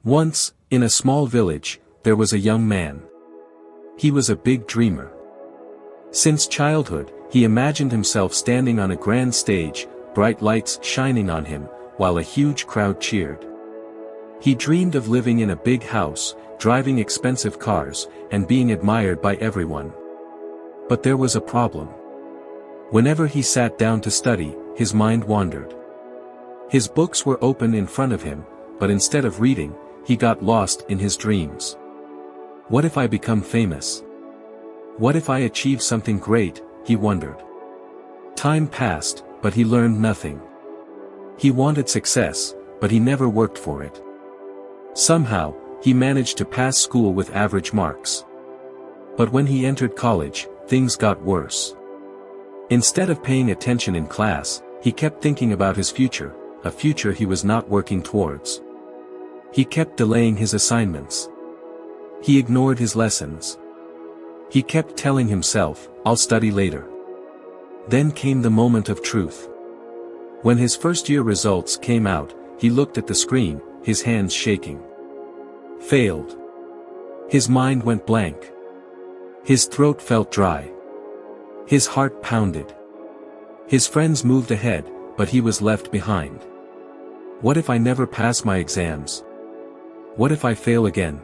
Once, in a small village, there was a young man. He was a big dreamer. Since childhood, he imagined himself standing on a grand stage, bright lights shining on him, while a huge crowd cheered. He dreamed of living in a big house, driving expensive cars, and being admired by everyone. But there was a problem. Whenever he sat down to study, his mind wandered. His books were open in front of him, but instead of reading, he got lost in his dreams. What if I become famous? What if I achieve something great, he wondered. Time passed, but he learned nothing. He wanted success, but he never worked for it. Somehow, he managed to pass school with average marks. But when he entered college, things got worse. Instead of paying attention in class, he kept thinking about his future, a future he was not working towards. He kept delaying his assignments. He ignored his lessons. He kept telling himself, "I'll study later." Then came the moment of truth. When his first-year results came out, he looked at the screen, his hands shaking. Failed. His mind went blank. His throat felt dry. His heart pounded. His friends moved ahead, but he was left behind. What if I never pass my exams? What if I fail again?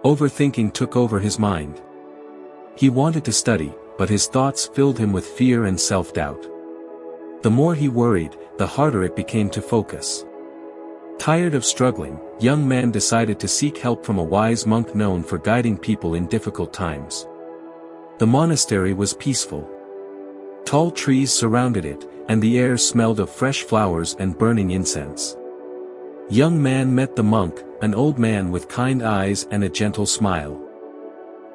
Overthinking took over his mind. He wanted to study, but his thoughts filled him with fear and self-doubt. The more he worried, the harder it became to focus. Tired of struggling, young man decided to seek help from a wise monk known for guiding people in difficult times. The monastery was peaceful. Tall trees surrounded it, and the air smelled of fresh flowers and burning incense. Young man met the monk, an old man with kind eyes and a gentle smile.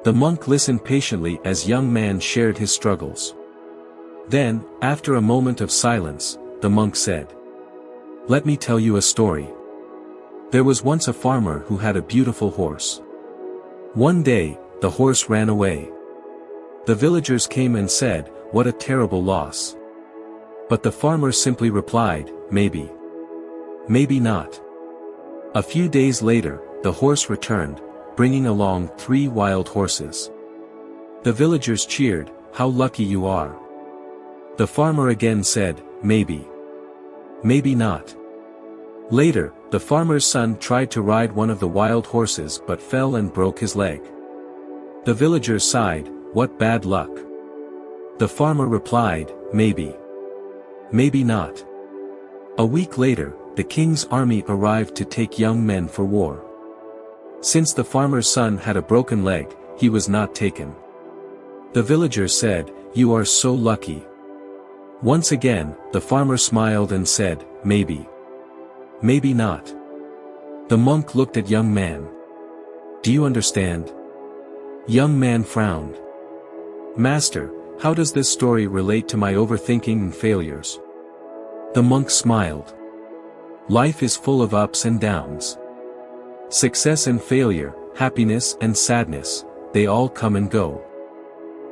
The monk listened patiently as young man shared his struggles. Then, after a moment of silence, the monk said, "Let me tell you a story. There was once a farmer who had a beautiful horse. One day, the horse ran away. The villagers came and said, 'What a terrible loss.' But the farmer simply replied, 'Maybe. Maybe not.' A few days later, the horse returned, bringing along 3 wild horses. The villagers cheered, 'How lucky you are.' The farmer again said, 'Maybe. Maybe not.' Later, the farmer's son tried to ride one of the wild horses but fell and broke his leg. The villagers sighed, 'What bad luck.' The farmer replied, 'Maybe. Maybe not.' A week later, the king's army arrived to take young men for war. Since the farmer's son had a broken leg, he was not taken. The villagers said, 'You are so lucky.' Once again, the farmer smiled and said, 'Maybe. Maybe not.' The monk looked at young man. 'Do you understand?' Young man frowned. 'Master, how does this story relate to my overthinking and failures?' The monk smiled. 'Life is full of ups and downs. Success and failure, happiness and sadness, they all come and go.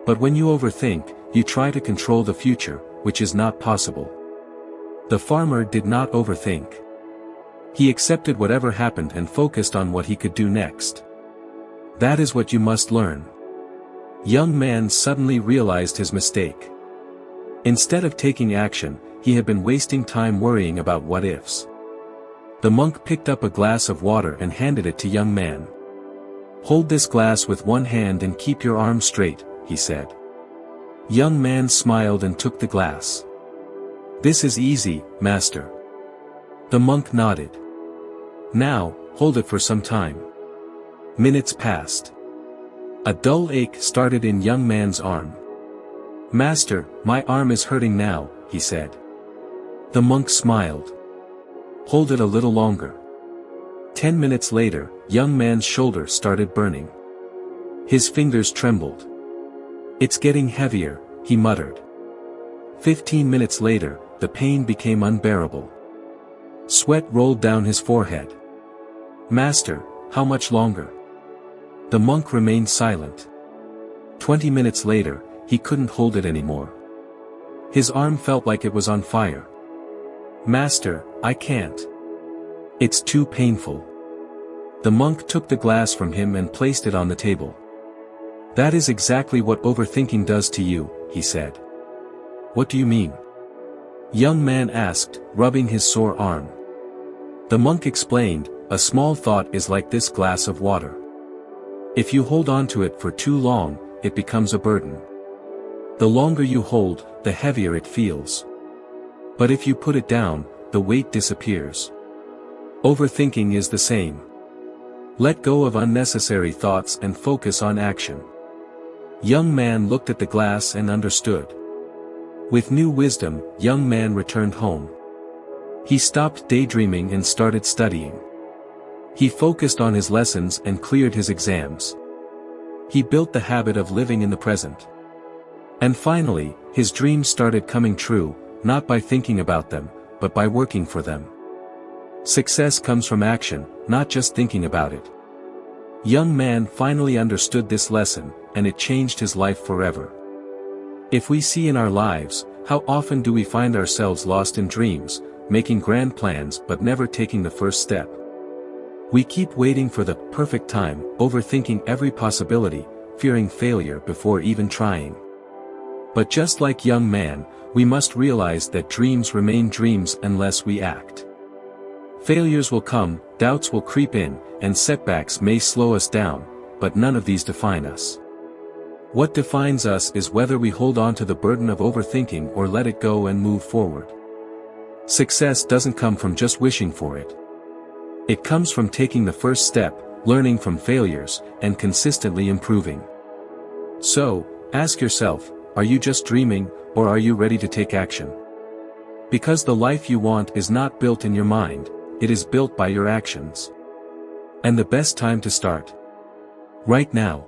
But when you overthink, you try to control the future, which is not possible.' The farmer did not overthink. He accepted whatever happened and focused on what he could do next. That is what you must learn. Young man suddenly realized his mistake. Instead of taking action, he had been wasting time worrying about what-ifs. The monk picked up a glass of water and handed it to young man. "Hold this glass with one hand and keep your arm straight," he said. Young man smiled and took the glass. "This is easy, master." The monk nodded. "Now, hold it for some time." Minutes passed. A dull ache started in young man's arm. "Master, my arm is hurting now," he said. The monk smiled. "Hold it a little longer." 10 minutes later, young man's shoulder started burning. His fingers trembled. "It's getting heavier," he muttered. 15 minutes later, the pain became unbearable. Sweat rolled down his forehead. "Master, how much longer?" The monk remained silent. 20 minutes later, he couldn't hold it anymore. His arm felt like it was on fire. "Master, I can't. It's too painful." The monk took the glass from him and placed it on the table. "That is exactly what overthinking does to you," he said. "What do you mean?" Young man asked, rubbing his sore arm. The monk explained, "A small thought is like this glass of water. If you hold on to it for too long, it becomes a burden. The longer you hold, the heavier it feels. But if you put it down, the weight disappears. Overthinking is the same. Let go of unnecessary thoughts and focus on action." Young man looked at the glass and understood. With new wisdom, young man returned home. He stopped daydreaming and started studying. He focused on his lessons and cleared his exams. He built the habit of living in the present. And finally, his dreams started coming true, not by thinking about them, but by working for them. Success comes from action, not just thinking about it. Young man finally understood this lesson, and it changed his life forever. If we see in our lives, how often do we find ourselves lost in dreams, making grand plans but never taking the first step? We keep waiting for the perfect time, overthinking every possibility, fearing failure before even trying. But just like young man, we must realize that dreams remain dreams unless we act. Failures will come, doubts will creep in, and setbacks may slow us down, but none of these define us. What defines us is whether we hold on to the burden of overthinking or let it go and move forward. Success doesn't come from just wishing for it. It comes from taking the first step, learning from failures, and consistently improving. So, ask yourself, are you just dreaming, or are you ready to take action? Because the life you want is not built in your mind, it is built by your actions. And the best time to start? Right now.